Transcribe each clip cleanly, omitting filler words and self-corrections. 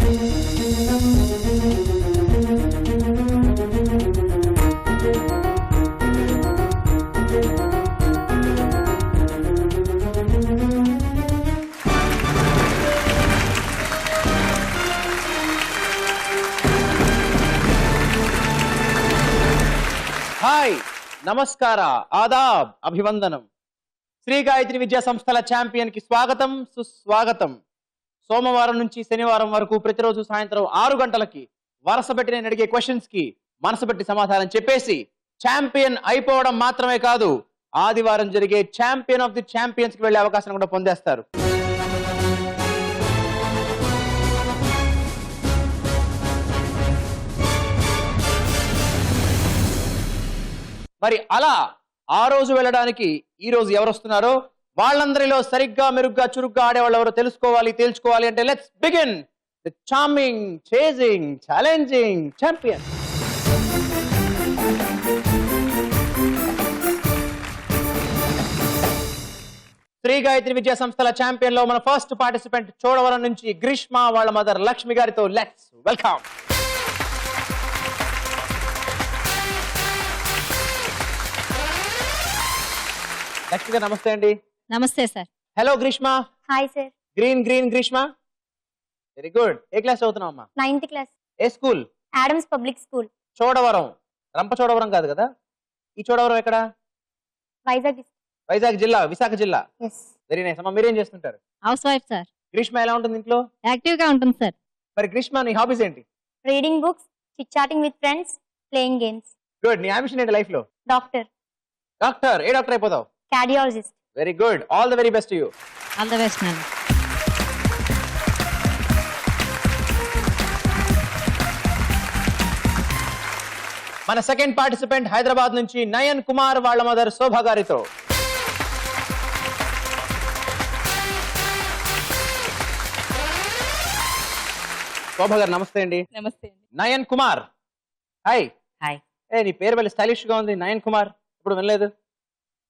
Hi, నమస్కార, ఆదాబ్, అభివందనం. శ్రీ గాయత్రి విద్యా సంస్థల ఛాంపియన్ కి స్వాగతం, సుస్వాగతం. సోమవారం నుంచి శనివారం వరకు ప్రతిరోజు సాయంత్రం 6 గంటలకి వరుస పెట్టి నేను అడిగే క్వశ్చన్స్ కి మనసు పెట్టి సమాధానం చెప్పేసి ఛాంపియన్ అయిపోవడం మాత్రమే కాదు, ఆదివారం జరిగే ఛాంపియన్ ఆఫ్ ది ఛాంపియన్స్ కి వెళ్లే అవకాశం కూడా పొందేస్తారు. మరి అలా ఆ రోజు వెళ్ళడానికి ఈ రోజు ఎవరు వస్తున్నారో వాళ్ళందరిలో సరిగ్గా మెరుగ్గా చురుగ్గా ఆడేవాళ్ళు ఎవరో తెలుసుకోవాలి, తేల్చుకోవాలి అంటే let's begin the charming, chasing, challenging champion. Sri Gayatri Vidya సంస్థల ఛాంపియన్ లో మన ఫస్ట్ పార్టిసిపెంట్ చోడవరం నుంచి గ్రీష్మ వాళ్ళ మదర్ లక్ష్మి గారితో లెట్స్ వెల్కమ్. లక్ష్మి గారు నమస్తే అండి. నమస్తే sir. Hello Greeshma. Hi sir. Green Greeshma, very good. ఏ క్లాస్ చదువుతున్నావు అమ్మా? 9th class. ఏ school? Adams public school. Chodavaram, Rampa Chodavaram కాదు కదా? ఈ చోడవరం ఎక్కడ? వైజాగ్. వైజాగ్ జిల్లా, విశాఖ జిల్లా. ఎస్. వెరీ నైస్ అమ్మా. మీరేం చేస్తుంటారు? House wife sir. గ్రీష్మ ఎలా ఉంటుంది ఇంట్లో? యాక్టివ్ గా ఉంటుంది సార్. మరి గ్రీష్మ నీ హాబీస్ ఏంటి? Reading books, chit chatting with friends, playing games. Good. నీ అంబిషన్ ఏంటి లైఫ్ లో? డాక్టర్. డాక్టర్. ఏ డాక్టర్ అయిపోతావు? Cardiologist. Very good. All the very best to you. All the best ma'am. మన సెకండ్ పార్టిసిపెంట్ హైదరాబాద్ నుంచి నయన్ కుమార్ వాళ్ళ మదర్ శోభ గారితో. శోభ గారు నమస్తే అండి. నమస్తే అండి. నయన్ కుమార్. హాయ్. హాయ్. నీ పేరు వెళ్ళి స్టైలిష్ గా ఉంది, నయన్ కుమార్. ఇప్పుడు వినలేదు.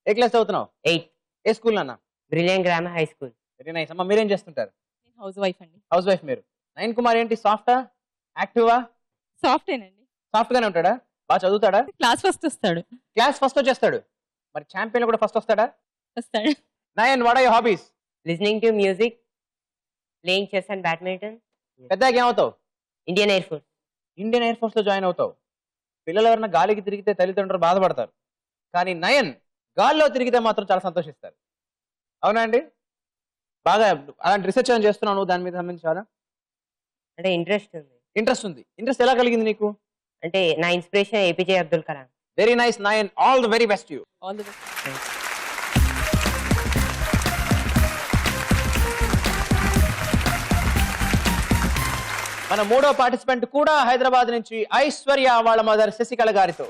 ఏ క్లాస్ చదువుతున్నావు? 8th. ఏ స్కూల్ అన్న? Brilliant grammar high school. Very nice అమ్మా. మీరేం చేస్తుంటారు? హౌస్ వైఫ్ అండి. హౌస్ వైఫ్ మీరు. నయన్ కుమార్ ఏంటి, సాఫ్టా, యాక్టివా? సాఫ్ట్వేనండి. సాఫ్ట్ గానే ఉంటాడా? బాగా చదువుతాడా? క్లాస్ ఫస్ట్ వస్తాడు. క్లాస్ ఫస్ట్ వచ్చేస్తాడు. మరి ఛాంపియన్ కూడా ఫస్ట్ వస్తాడా? వస్తాడు. Nayan, what are your hobbies? Listening to music, playing chess and badminton. పెద్దగా ఏమవుతావు? Indian air force. Indian air force లో జాయిన్ అవుతావు. పిల్లలు ఎవరైనా గాలికి తిరిగితే తల్లిదండ్రులు బాధపడతారు, కానీ నయన్ గాల్లో తిరిగితే మాత్రం చాలా సంతోషిస్తారు. అవునా అండి? బాగా అలాంటి రీసెర్చ్ ఏమైనా చేస్తున్నావు నువ్వు దాని మీద సంబంధించి? చాలా అంటే ఇంట్రెస్ట్ ఉంది. ఇంట్రెస్ట్ ఉంది. ఇంట్రెస్ట్ ఎలా కలిగింది నీకు? అంటే నా inspiration APJ Abdul Kalam. Very nice Nayan. All the very best you. All the best. మన మూడో పార్టిసిపెంట్ కూడా హైదరాబాద్ నుంచి ఐశ్వర్య వాళ్ళ మదర్ శశికళ గారితో.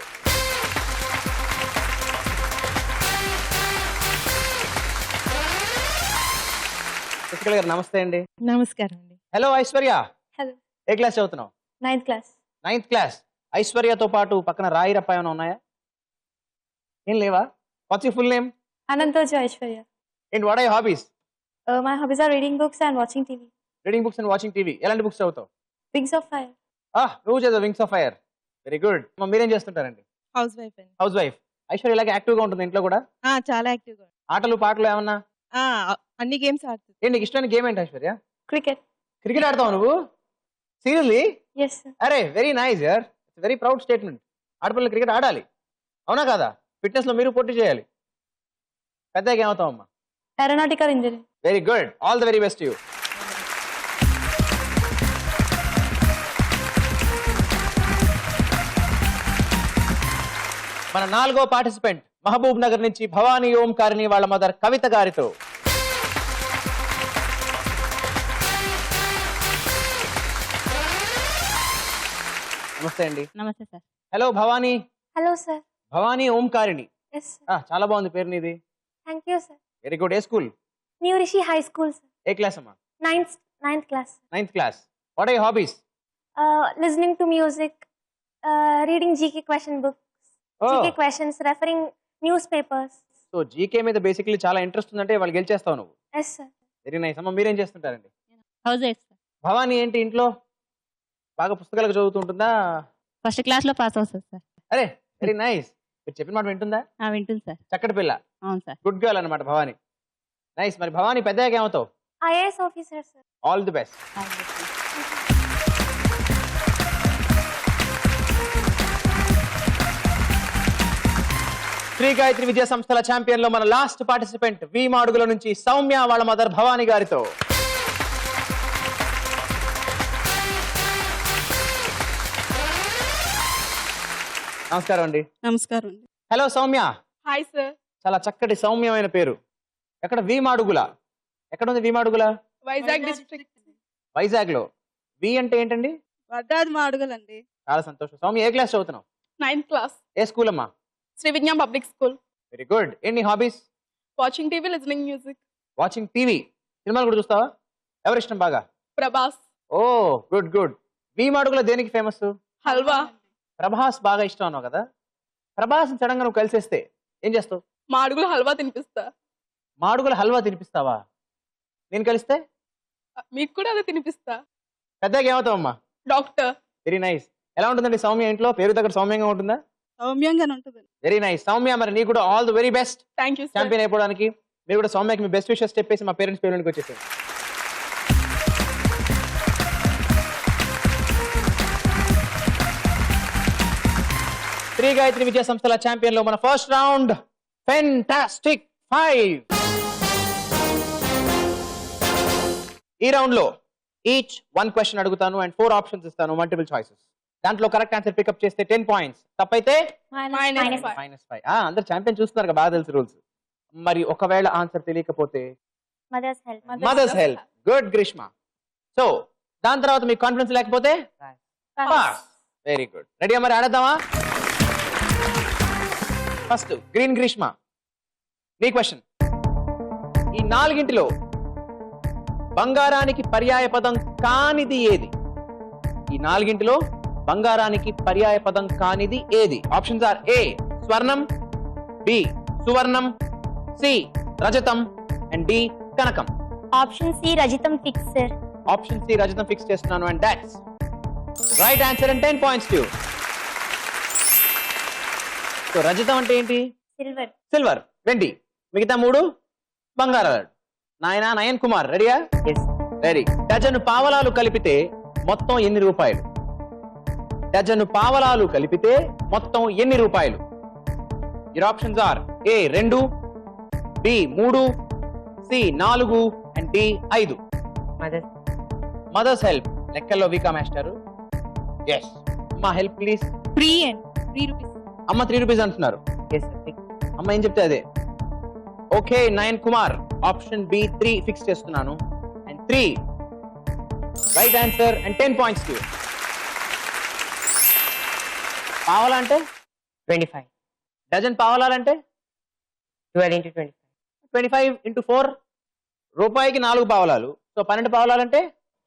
శశికళ గారు నమస్తే అండి. నమస్కారం అండి. హలో ఐశ్వర్య. హలో. ఏ క్లాస్ చదువుతున్నావు? 9th class. 9th class. ఐశ్వర్యతో పాటు పక్కన రాయి రప్ప ఏమైనా ఉన్నాయా? ఏం లేవా? What's your full name? Ananthoju Aishwarya. And what are your hobbies? My hobbies are reading books and watching TV. Reading books and watching TV. ఎలాంటి బుక్స్ చదువుతావు? Wings of fire. నువ్వు చదువు wings of fire. Very good. మీరేం చేస్తుంటారండి? Housewife అండి. Housewife. Aishwarya ఇలాగే active గా ఉంటుంది ఇంట్లో కూడా? చాలా యాక్టివ్ గా. ఆటలు పాటలు ఏమన్నా? అన్ని గేమ్స్ ఆడుతుంది. ఏంటి నీకు ఇష్టమైన గేమ్ ఏంటి ఐశ్వర్య? క్రికెట్. క్రికెట్ ఆడతావు నువ్వు? సీరియస్లీ? ఎస్. అరే వెరీ నైస్ యార్. Very proud statement. ఆడపిల్లలు క్రికెట్ ఆడాలి, అవునా కాదా? ఫిట్నెస్ లో మీరు పోటీ చేయాలి. పెద్దగా ఏమవుతావు అమ్మా? Aeronautical engineer. Very good. All the very best you. మన నాలుగో పార్టిసిపెంట్ మహబూబ్ నగర్ నుంచి భవానీ ఓంకారిని వాళ్ళ మదర్ కవిత గారితో. నమస్తే అండి. నమస్తే sir. Hello Bhavani. Hello sir. Bhavani Omkarini. Yes. చాలా బాగుంది పేరు నీది. Thank you sir. Very good. ఏ school? New Rishi high school sir. ఏ క్లాస్ అమ్మా? 9th class. 9th class. What are your hobbies? Listening to music, reading GK question books, GK questions, referring newspapers. So GK మీద basically చాలా interest ఉందంటే వాళ్ళు గెలిచేస్తావు నువ్వు. Yes sir. Very nice అమ్మా. మీరేం చేస్తుంటారండి? House wife sir. భవానీ ఏంటి ఇంట్లో? బాగా పుస్తకాలకు చదువుతుంటుందా? ఫస్ట్ క్లాస్ లో పాస్ అవుతుంది సార్. అరే వెరీ నైస్. మీరు చెప్పిన మాట వింటుందా? వింటుంది సార్. చక్కటి పిల్ల, అవును సార్. గుడ్ గర్ల్ అన్నమాట భవాని. నైస్. మరి భవాని పెద్దగా ఏమవుతావు? IAS officer sir. All the best. Sri Gayatri Vidya సంస్థల ఛాంపియన్ లో మన లాస్ట్ పార్టిసిపెంట్ వి మాడుగుల నుంచి సౌమ్య వాళ్ళ మదర్ భవాని గారితో. నమస్కారం అండి. నమస్కారం అండి. హలో సౌమ్య. Hi sir. చాలా చక్కటి సౌమ్యమైన పేరు. ఎక్కడ? వి మాడుగుల. ఎక్కడ ఉంది వి మాడుగుల? వైజాగ్ డిస్ట్రిక్ట్. వైజాగ్ లో. వి అంటే ఏంటండి? వడ్డాది మాడుగలండి. చాలా సంతోషం. సౌమ్య ఏ క్లాస్ చదువుతున్నావు? 9th class. ఏ స్కూల్ అమ్మా? Sri Vignan public school. Very good. ఎన్ని hobbies? Watching TV, listening music. Watching TV. సినిమాలు కూడా చూస్తావా? ఎవరి ఇష్టం బాగా? Prabhas. Oh good good. V Madugula దేనికి ఫేమస్? హల్వా. ప్రభాస్ బాగా ఇష్టం అన్నావు కదా. ప్రభాస్ సడన్ గా నువ్వు కలిసేస్తే ఏం చేస్తావు? మాడుగులు హల్వా తినిపిస్తా. మాడుగుల హల్వా తినిపిస్తావా? నేను కలిస్తే మీకు కూడా అదే తినిపిస్తా. పెద్దగా ఏమవుతావు అమ్మా? డాక్టర్. Very nice. ఎలా ఉంటుందండి సౌమ్య ఇంట్లో? పేరు దగ్గర సౌమ్యంగా ఉంటుందా? సౌమ్యంగానే ఉంటుంది. Very nice. సౌమ్య మరి నీకు కూడా all the very best thank you sir. Champion అయిపోవడానికి. మీరు కూడా సౌమ్యకి మీ బెస్ట్ విషెస్ చెప్పేసి మా పేరెంట్స్ పేరుకి వచ్చేసారు. శ్రీ గాయత్రి విద్యా సంస్థల ఛాంపియన్ లో మన ఫస్ట్ రౌండ్ ఫెంటాస్టిక్ 5. ఈ రౌండ్ లో ఈచ్ 1 క్వశ్చన్ అడుగుతాను అండ్ 4 ఆప్షన్స్ ఇస్తాను, మల్టిపుల్ చాయిసెస్. దాంట్లో కరెక్ట్ ఆన్సర్ పికప్ చేస్తే 10 పాయింట్స్, తప్పైతే Minus 5. -5. అందరు ఛాంపియన్ చూస్తున్నారు కదా, బాగా తెలుసు రూల్స్. మరి ఒకవేళ ఆన్సర్ తెలియకపోతే mothers help. Mothers help. Good Greeshma. So దాని తర్వాత మీకు కాన్ఫిడెన్స్ లేకపోతే పాస్. Very good. రెడీ? మరి ఆడదామా? ఫస్ట్ గ్రీన్ గ్రీష్మ, నీ క్వశ్చన్. ఈ 4గింటిలో బంగారానికి పర్యాయ పదం కానిది ఏది? ఈ 4గింటిలో బంగారానికి పర్యాయ పదం కానిది ఏది? Options are A swarnam, B suvarnam, C rajatam and D kanakam. Option C rajitam fix sir. Option C rajatam fix చేస్తున్నాను and that's right answer and 10 points to you. So రజతం అంటే ఏంటి? సిల్వర్. సిల్వర్, వెండి. మిగతా 3 బంగారాలు. నాయనా నయన్ కుమార్ రెడీయా? రెడీ. డజను పావలాలు కలిపితే మొత్తం ఎన్ని రూపాయలు? డజను పావలాలు కలిపితే మొత్తం ఎన్ని రూపాయలు? Your options are A 2, B 3, C 4 and D 5. Mother's help లెక్కల్లో వీకా మాస్టర్. ఎస్ అమ్మా, హెల్ప్ ప్లీజ్. 3 రూపీస్. అమ్మ 3 రూపీస్ అంటున్నారు. అమ్మ ఏం చెప్తే అదే. Okay Nayan Kumar, option B 3 fix చేస్తున్నాను and 3 right answer and 10 points to you. పావలా అంటే 25. Dozen పావలాలంటే 12 into 25. 25 into 4 రూపాయికి 4 పావలాలు. సో 12 పావలాలంటే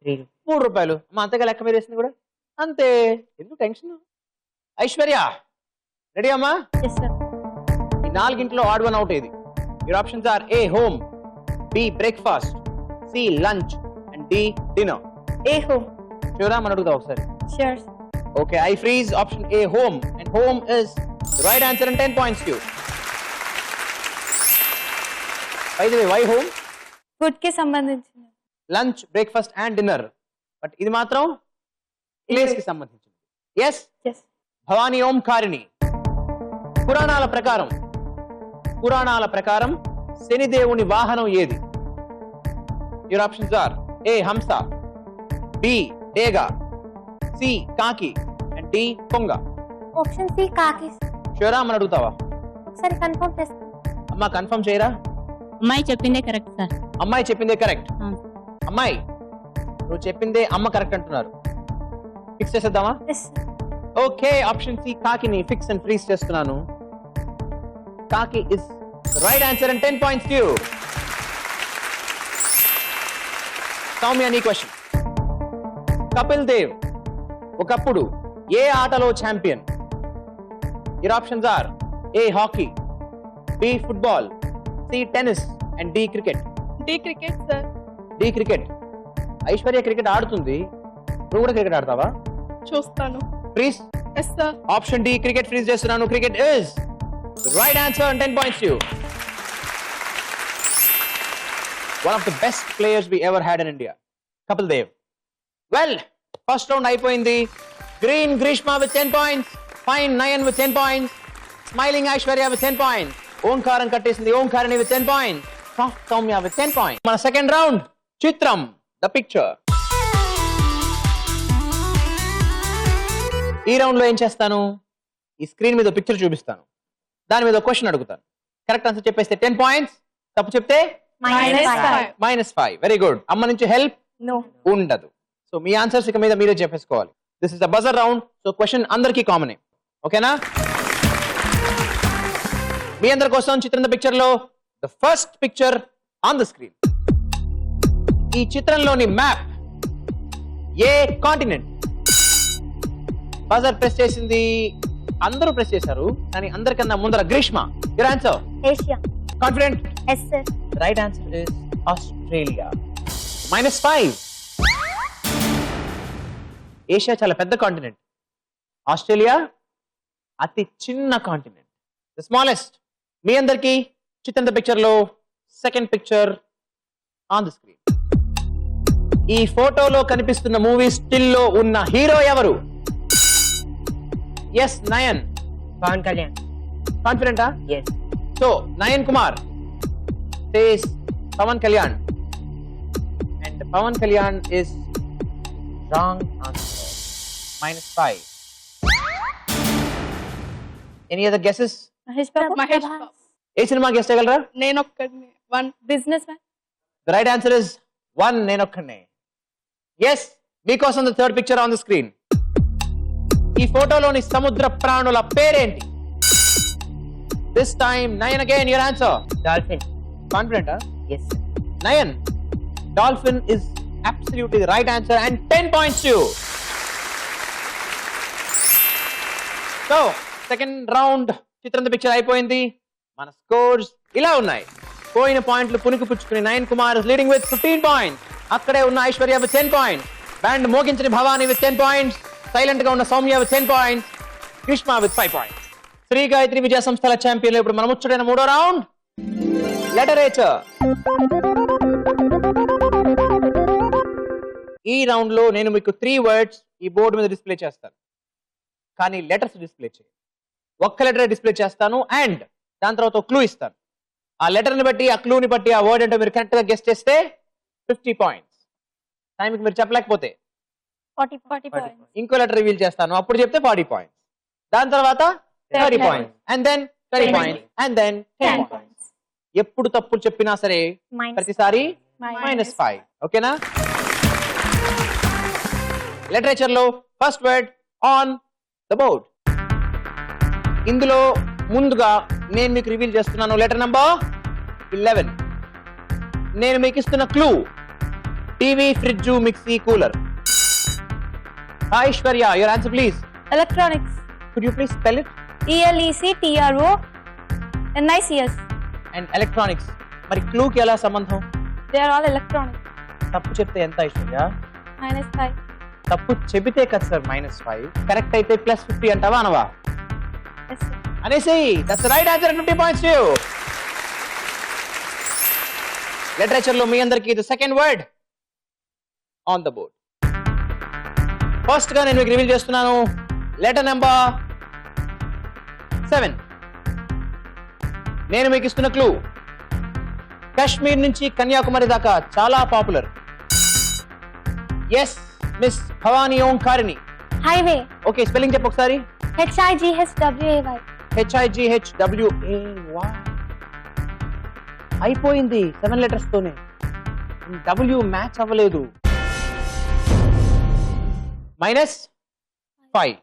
3 రూపాయలు. అమ్మ అంతగా లెక్క మీరు వేసింది కూడా అంతే. ఎందుకు టెన్షన్? ఐశ్వర్య రెడీ అమ్మా? Yes sir. ఈ 4గింటిలో ఆడ్ వన్ అవుట్ ఏది? Your options are A home, B breakfast, C lunch and D dinner. A home. చూరా మన అడుగుతా ఒకసారి. Sure. Okay I freeze option A home and home is right answer and 10 points to you. By the way why home? Food కి సంబంధించిన. Lunch, breakfast and dinner. But ఇది మాత్రం place కి సంబంధించింది. Yes Yes. భవానీ ఓంకారిణి. పురాణాల ప్రకారం శనిదేవుని వాహనం ఏది? యువర్ ఆప్షన్స్ ఆర్ ఏ హంస, బి డేగ, సి కాకి అండ్ డి కొంగ. ఆప్షన్ సి కాకి. షూరా అని అడుగుతావా? ఒకసారి కన్ఫర్మ్ చేసుకో. అమ్మా కన్ఫర్మ్ చేయరా? అమ్మాయి చెప్పిందే కరెక్ట్ సార్. అమ్మాయి చెప్పిందే కరెక్ట్. అవును. అమ్మాయి నువ్వు చెప్పిందే అమ్మ కరెక్ట్ అంటున్నారు. ఫిక్స్ చేసేద్దామా? ఎస్. ఓకే ఆప్షన్ సి కాకిని ఫిక్స్ అండ్ ఫ్రీజ్ చేస్తున్నాను. కాకి is right answer and 10 points to you. Soumya నీ క్వశ్చన్. కపిల్ దేవ్ ఒకప్పుడు ఏ ఆటలో champion? Your options are A hockey, B football, C tennis and D cricket. D cricket sir. D cricket. Aishwarya cricket ఆడుతుంది, నువ్వు కూడా క్రికెట్ ఆడతావా? చూస్తాను. Please. Yes sir. Option D cricket freeze చేస్తున్నాను. Cricket is right answer and 10 points to you. One of the best players we ever had in India, Kapil Dev. Well, first round అయిపోయింది. Green Grishma with 10 points, fine Nayan with 10 points, smiling Aishwarya with 10 points, Omkaram కట్టేసింది ఓంకారిని with 10 points, soft Soumya with 10 points. మన second round చిత్రం the picture. ఈ round లో ఏం చేస్తాను, ఈ screen మీద picture చూపిస్తాను, దాని మీద క్వశ్చన్ అడుగుతాను. కరెక్ట్ ఆన్సర్ చెప్పేస్తే 10 points, తప్పు చెప్తే -5. Very good. అమ్మ నుంచి హెల్ప్ ఉండదు. సో మీ ఆన్సర్స్ ఇక మీద మీరే చెప్పేసుకోవాలి. This is the buzzer round. So question అందరికీ కామనే, ఓకేనా? మీ అందరి కోసం చిత్రం పిక్చర్ లో the first picture on the screen. ఈ చిత్రంలోని మ్యాప్ ఏ కాంటినెంట్? బజర్ ప్రెస్ చేసింది అందరూ ప్రెస్ చేశారు, కానీ అందరికన్నా ముందర గ్రీష్మ. Your answer Asia. కాన్ఫిడెంట్? Yes sir. Right answer is Australia. -5. Asia చాలా పెద్ద కాంటినెంట్, ఆస్ట్రేలియా అతి చిన్న కాంటినెంట్, ద స్మాలెస్ట్. మీ అందరికీ చిత్రం పిక్చర్ లో second picture on the screen. ఈ ఫోటోలో కనిపిస్తున్న మూవీ స్టిల్ లో ఉన్న హీరో ఎవరు? ఎస్ నయన్. పవన్ కళ్యాణ్. కాన్ఫిడెంటా? Yes. So Nayan Kumar says Pawan Kalyan, and Pawan Kalyan is wrong answer. -5. Any other guesses? Mahesh Babu. A cinema guess చేయగలరా? నేనొక్కడిని. 1 business man. The right answer is 1 నేనొక్కనే. Yes, మీకోసం the third picture on the screen. ఈ ఫోటోలోని సముద్ర ప్రాణుల పేరేంటి? This time Nayan again, your answer. Dolphin. Confident, huh? Yes. Nayan, dolphin is absolutely the right answer and 10 points to you. So, second round చిత్రం picture అయిపోయింది. మన scores ఇలా ఉన్నాయి. పోయిన పాయింట్లు పునికి పుచ్చుకుని Nayan Kumar is leading with 15 points. అక్కడే ఉన్న ఐశ్వర్య with 10 points. బ్యాండ్ మోగించని భవాని with 10 points. సైలెంట్ గా ఉన్న Soumya with 10 points. Greeshma with 5 points. Shri Gayatri Vidya సంస్థల ఛాంపియన్లు ఇప్పుడు మనం ముచ్చటైన మూడో రౌండ్ లిటరేచర్. ఈ రౌండ్ లో నేను మీకు 3 words ఈ బోర్డు మీద డిస్ప్లే చేస్తాను, కానీ లెటర్స్ డిస్ప్లే చేయాలి. ఒక్క లెటర్ డిస్ప్లే చేస్తాను అండ్ దాని తర్వాత ఒక క్లూ ఇస్తాను. ఆ లెటర్ ని బట్టి, ఆ క్లూని బట్టి ఆ వర్డ్ అంటే మీరు కరెక్ట్ గా గెస్ చేస్తే 50 points. టైంకి మీరు చెప్పలేకపోతే 40 points. ఇంకో లెటర్ రివీల్ చేస్తాను, అప్పుడు చెప్తే 40 points. దాని తర్వాత 30 points and then 30 points and then 10 points. ఎప్పుడు తప్పులు చెప్పినా సరే ప్రతిసారి -5. ఓకేనా? లిటరేచర్ లో first word on the board. ఇందులో ముందుగా నేను మీకు రివీల్ చేస్తున్నాను లెటర్ నంబర్ 11. నేను మీకు ఇస్తున్న clue TV, fridge, mixie, cooler. Aishwarya, your answer please. Electronics. Could you please spell it? ELECTRONICS. And electronics. మరి క్లూ కి ఎలా సంబంధం? They are all electronics. తప్పు చెప్తే ఎంత ఐశ్వర్య? -5. తప్పు చెబితే కదా సార్ -5. కరెక్ట్ అయితే +50 అంటావా అనవా? Yes, sir. అనేసి that's right answer. 50 points to you. Literature లో మీ అందరికి ఇది second word on the board. First గా నేను మీకు రివీల్ చేస్తున్నాను లెటర్ నెంబర్ 7. నేను మీకు ఇస్తున్న క్లూ కాశ్మీర్ నుంచి కన్యాకుమారి దాకా చాలా popular. Yes miss Bhavani Omkarini. Highway. Okay, spelling చెప్పు ఒకసారి. HIGHWAY. HIGHWAY. అయిపోయింది 7 letters తోనే. W మ్యాచ్ అవ్వలేదు. -5.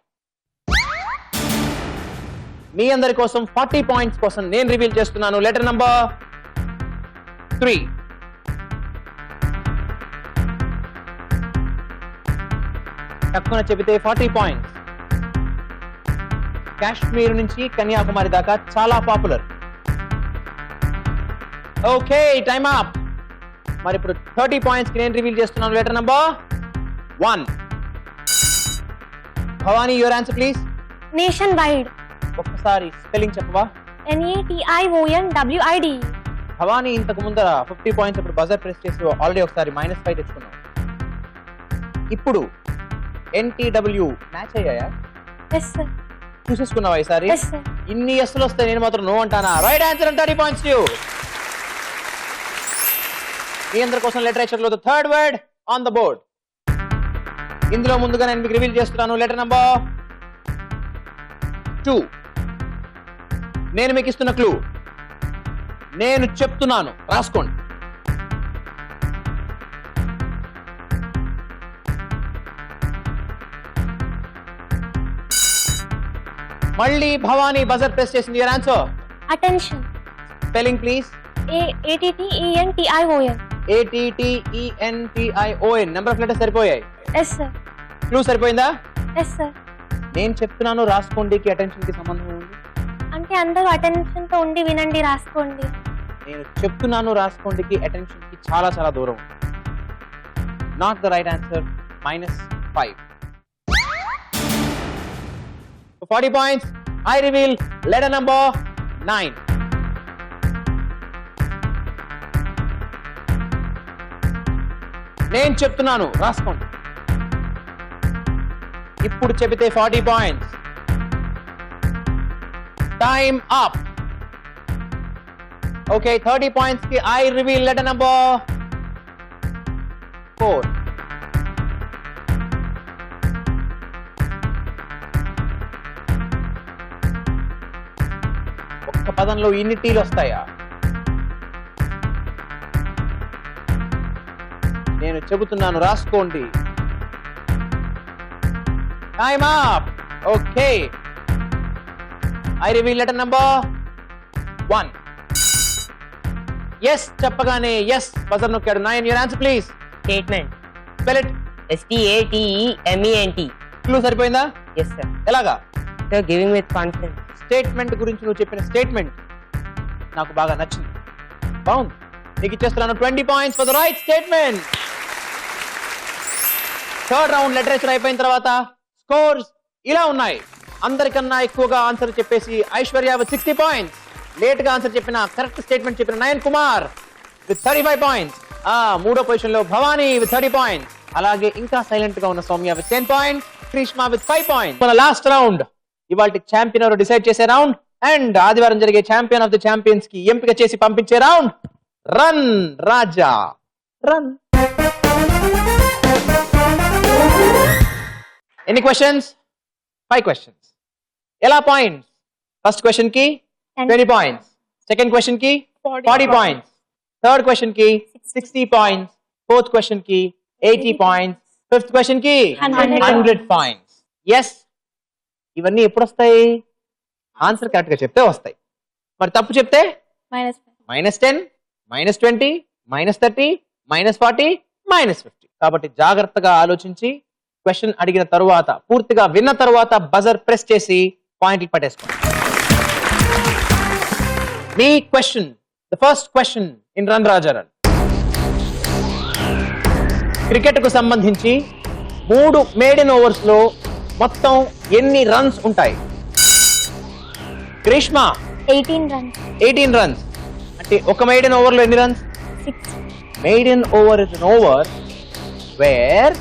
మీ అందరి కోసం 40 points కోసం నేను రివీల్ చేస్తున్నాను లెటర్ నంబర్ 3. తక్కువ చెబితే 40 points. కాశ్మీర్ నుంచి కన్యాకుమారి దాకా చాలా పాపులర్. Okay, time up. మరి ఇప్పుడు 30 points కి నేను రివీల్ చేస్తున్నాను letter number 1. Bhavani your answer please. Nation wide. ఒక్కసారి స్పెల్లింగ్ చెప్పవా? NATIONWID. భవానీ ఇంతకు ముందర 50 పాయింట్స్ ఇప్పుడు బజర్ ప్రెస్ చేసి ఆల్రెడీ ఒకసారి -5 తెచ్చుకున్నావు. ఇప్పుడు NTW మ్యాచ్ అయ్యాయా? Yes sir. చూసేసుకున్నావా ఈసారి? Yes sir. ఇన్ని ఎస్లు వస్తాయి, నేను మాత్రం నో అంటానా? Right answer and 30 points you. మీ అందరి కోసం లిటరేచర్ లో third word on the board. ఇందులో ముందుగా నేను మీకు రివీల్ చేస్తున్నాను లెటర్ నంబర్ 2. నేను మీకు ఇస్తున్న క్లూ నేను చెప్తున్నాను, రాసుకోండి. మళ్ళీ భవానీ బజర్ ప్రెస్ చేసింది. Your answer. Attention. Spelling please. ATTENTION. ATTENTION. Number of letters సరిపోయాయి. Yes sir. క్లూ సరిపోయిందా? Yes sir. నేను చెప్తున్నాను రాసుకోండికి అటెన్షన్ కి సంబంధం ఉంది. అంటే అందరూ అటెన్షన్ తో ఉండి వినండి, రాసుకోండి. నేను చెప్తున్నాను రాసుకోండికి అటెన్షన్ కి చాలా చాలా దూరం ఉంది. Not the right answer. -5. 40 points. I reveal letter number 9. నేను చెప్తున్నాను రాసుకోండి. ఇప్పుడు చెబితే 40 points. Time up. Okay, 30 points ki I reveal letter number 4. ఒక్క పదంలో ఇన్ని టీలు వస్తాయా? నేను చెబుతున్నాను రాసుకోండి. Time up. Okay. I reveal letter number 1. Yes చెప్పగానే yes బజర్ నొక్కాడు. 9. Your answer please. Statement. Spell it. STATEMENT. Clue సరిపోయిందా? Yes sir. ఎలాగా? Sir giving with confidence. Statement గురించి నువ్వు చెప్పిన స్టేట్మెంట్ నాకు బాగా నచ్చింది, బాగుంది. నీకు ఇచ్చేస్తున్నాను 20 points for the right statement. Third round literature అయిపోయిన తర్వాత స్కోర్స్ ఇలా ఉన్నాయి. అందరికన్నా ఎక్కువగా ఆన్సర్ చెప్పేసి ఐశ్వర్య విత్ 60 points. లేట్ గా ఆన్సర్ చెప్పిన కరెక్ట్ స్టేట్మెంట్ చెప్పిన నయన్ కుమార్ విత్ 35 points. మూడో పొజిషన్ లో భవానీ విత్ 30 points. అలాగే ఇంకా సైలెంట్ గా ఉన్న Soumya with 10 points. Greeshma with 5 points. మన లాస్ట్ రౌండ్ ఇవాళ ఛాంపియన్ ఎవరు డిసైడ్ చేసే రౌండ్ అండ్ ఆదివారం జరిగే ఛాంపియన్ ఆఫ్ ద ఛాంపియన్స్ కి ఎంపిక చేసి పంపించే రౌండ్. Run Raja run. ఎన్ని క్వశ్చన్స్? 5 questions. ఎలా పాయింట్స్? ఫస్ట్ క్వశ్చన్ కి 20 points, సెకండ్ క్వశ్చన్ కి 40 points, థర్డ్ క్వశ్చన్ కి 60 points, ఫోర్త్ క్వశ్చన్ కి 80 points, ఫిఫ్త్ క్వశ్చన్ కి 100 points. ఎస్, ఇవన్నీ ఎప్పుడు వస్తాయి? ఆన్సర్ కరెక్ట్ గా చెప్తే వస్తాయి. మరి తప్పు చెప్తే -10, -20, -30, -40, -50. కాబట్టి జాగ్రత్తగా ఆలోచించి క్వశ్చన్ అడిగిన తరువాత పూర్తిగా విన్న తరువాత బజర్ ప్రెస్ చేసి పాయింట్లు పట్టేసుకోండి. మీ question, the first question in run Raja run. Cricket కు సంబంధించి 3 మేడెన్ ఓవర్స్ లో మొత్తం ఎన్ని రన్స్ ఉంటాయి? గ్రీష్మ 18 runs. 18 runs. అంటే ఒక మేడెన్ ఓవర్ లో ఎన్ని runs? 6. Maiden over is an over where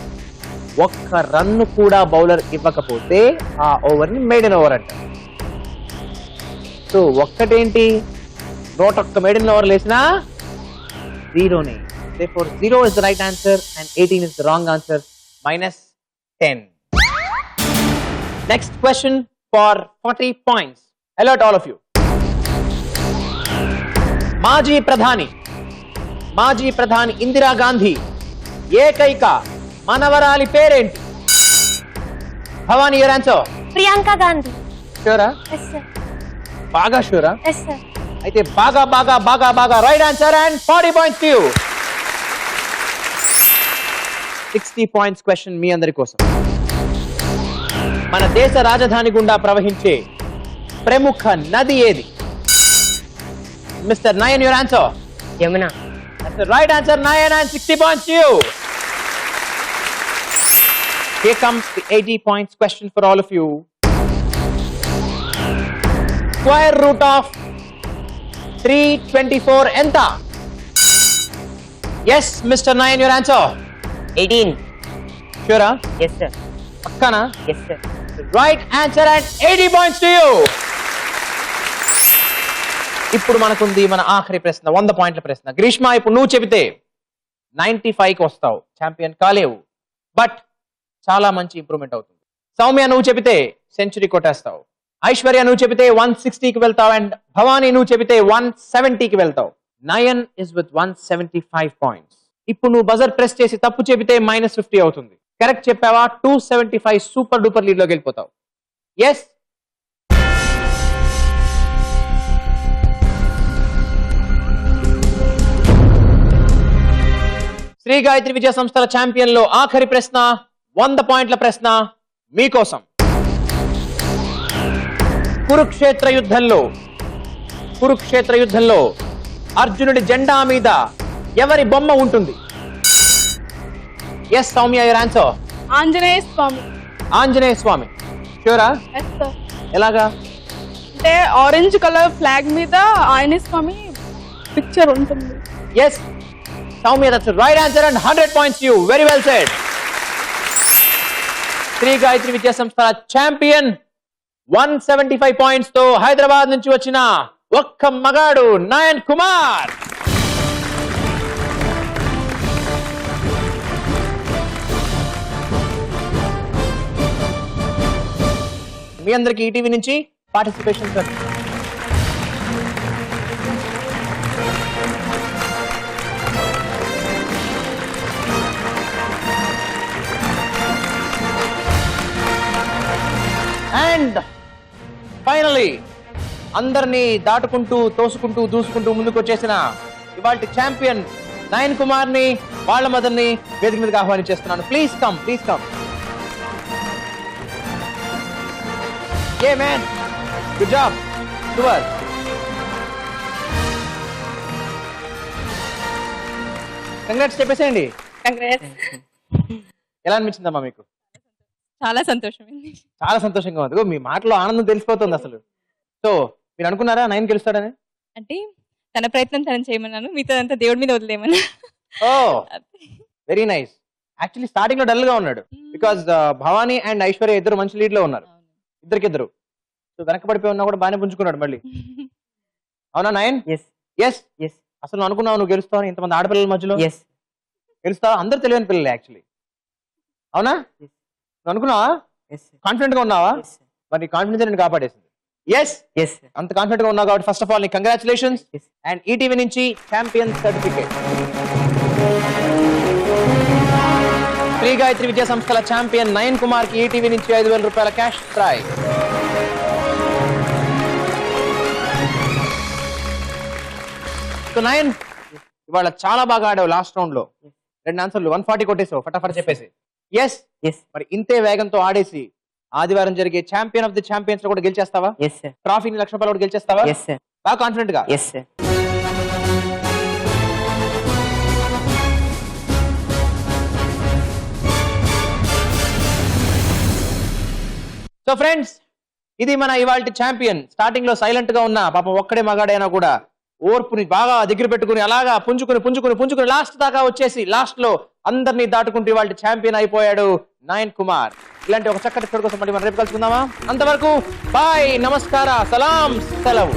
ఒక్క రన్ను కూడా బౌలర్ ఇవ్వకపోతే ఆ ఓవర్ ని మేడెన్ ఓవర్ అంటారు. సో ఒక్కటేంటి, 101 మేడెన్ ఓవర్ లేసినా 0నే. Therefore 0 is the right answer and 18 is the wrong answer. -10. Next question for 40 points. Alert all of you. మాజీ ప్రధాని ఇందిరా గాంధీ ఏకైక మనవరాలి పేరేంటి? Bhavani your answer. Priyanka Gandhi. షూరా? Yes sir. బాగా షూరా? Yes sir. అయితే బాగా right answer and 40 points to you. 60 points question మీ అందరి కోసం. మన దేశ రాజధాని గుండా ప్రవహించే ప్రముఖ నది ఏది? Mister Nayan your answer. Yamuna. That's the right answer, Nayan, and 60 points to you. Here comes the 80 points question for all of you. Square root of 324 enta? Yes, Mr. Nayan, your answer. 18. Sure? Yes, sir. Pakkana? Yes, sir. Right answer and 80 points to you. ఇప్పుడు మనకుంది మన ఆఖరి ప్రశ్న 100 పాయింట్ల ప్రశ్న. గ్రీష్మ, ఇప్పుడు నువ్వు చెబితే 95కి వస్తావు, ఛాంపియన్ కాలేవు, బట్ చాలా మంచి ఇంప్రూవ్మెంట్ అవుతుంది. సౌమ్య, నువ్వు చెబితే సెంచరీ కొట్టేస్తావు. ఐశ్వర్య, నువ్వు చెబితే 160కి వెళ్తావు. అండ్ భవానీ, నువ్వు చెబితే 170కి వెళ్తావు. Nayan is with 175 points. ఇప్పుడు నువ్వు బజర్ ప్రెస్ చేసి తప్పు చెబితే -50 అవుతుంది. కరెక్ట్ చెప్పావా 275 సూపర్ డూపర్ లీడ్ లోకి వెళ్ళిపోతావు. ఎస్, శ్రీ గాయత్రి విద్యా సంస్థల ఛాంపియన్ లో ఆఖరి ప్రశ్న 100 పాయింట్ల ప్రశ్న మీకోసం. కురుక్షేత్ర యుద్ధంలో అర్జునుడి జెండా మీద ఎవరి బొమ్మ ఉంటుంది? Yes Soumya, your answer. Anjaneya Swami. Anjaneya Swami. Sure? Yes sir. ఎలాగా? అంటే ఆరెంజ్ కలర్ ఫ్లాగ్ మీద ఆంజనేయ స్వామి పిక్చర్ ఉంటుంది. Yes Soumya, that's right answer and 100 points you. Very well said. Sri Gayatri Vidya సంస్థల ఛాంపియన్ 175 పాయింట్స్ తో హైదరాబాద్ నుంచి వచ్చిన ఒక్క మగాడు నయన్ కుమార్. మీ అందరికి ఈటీవీ నుంచి పార్టిసిపేషన్ సార్. అండ్ ఫైనలీ అందరినీ దాటుకుంటూ తోసుకుంటూ దూసుకుంటూ ముందుకు వచ్చేసిన ఇవాల్టి ఛాంపియన్ నయన్ కుమార్ ని వాళ్ళ మదర్ ని వేదిక మీదకి ఆహ్వానించేస్తున్నాను. Please come, please come. Hey man, good job, super. Congrats చెప్పేసేయండి. కంగ్రాట్స్. ఎలా అనిపించిందమ్మా మీకు? చాలా సంతోషమైంది. చాలా సంతోషంగా ఉంది. మీ మాటలో ఆనందం తెలిసిపోతుంది అసలు. సో మీరు అనుకున్నారా నయన్ గెలుస్తాడని? అంటే తన ప్రయత్నం తను చేయమన్నాను, మిగతాదంతా దేవుడి మీద వదిలేమన్నా. ఓ వెరీ నైస్. యాక్చువల్లీ స్టార్టింగ్ లో డల్ గా ఉన్నాడు బికాస్ భవానీ అండ్ ఐశ్వర్య ఇద్దరు మంచి లీడ్ లో ఉన్నారు, ఇద్దరికిద్దరు. సో వెనకబడిపోయి ఉన్నా కూడా బాగానే పుంజుకున్నాడు మళ్ళీ. అవునా నయన్? ఎస్. అసలు నువ్వు అనుకున్నావు నువ్వు గెలుస్తావు ఇంతమంది ఆడపిల్లల మధ్యలో? గెలుస్తావా? అందరు తెలియని పిల్లలే యాక్చువల్లీ. అవునా? నువ్వు అనుకున్నావా? కాన్ఫిడెంట్ గా ఉన్నావా? మరి కాన్ఫిడెన్స్ నేను కాపాడేసింది. ఎస్, అంత కాన్ఫిడెంట్ గా ఉన్నావు కాబట్టి ఫస్ట్ ఆఫ్ ఆల్ నీ కంగ్రాచులేషన్స్ అండ్ ఈటీవీ నుంచి ఛాంపియన్ సర్టిఫికేట్. శ్రీ గాయత్రి విద్యా సంస్థల ఛాంపియన్ నయన్ కుమార్ కి ఈటీవీ నుంచి 5,000 రూపాయల క్యాష్ ప్రైజ్. సో నయన్, ఇవాళ చాలా బాగా ఆడావు. లాస్ట్ రౌండ్ లో 2 ఆన్సర్లు 140 కొట్టేసావు ఫటాఫట్ చెప్పేసి. ఎస్, మరి ఇంతే వేగంతో ఆడేసి ఆదివారం జరిగే ఛాంపియన్ ఆఫ్ ది ఛాంపియన్స్ లో కూడా గెలిచేస్తావా? ట్రాఫీని ₹1,00,000 కూడా గెలిచేస్తావా? బాగా కాన్ఫిడెంట్ గా? సో ఫ్రెండ్స్, ఇది మన ఇవాల్టి ఛాంపియన్. స్టార్టింగ్ లో సైలెంట్ గా ఉన్న పాపం ఒక్కడే మగాడైనా కూడా ఓర్పుని బాగా దగ్గర పెట్టుకుని అలాగా పుంజుకుని లాస్ట్ దాకా వచ్చేసి లాస్ట్ లో అందరినీ దాటుకుంటూ ఇవాళ ఛాంపియన్ అయిపోయాడు నయన్ కుమార్. ఇలాంటి ఒక చక్కటి స్టోరీ కోసం మళ్ళీ మనం రేపు కలుసుకుందామా? అంతవరకు బాయ్, నమస్కార, సలాం, సెలవు.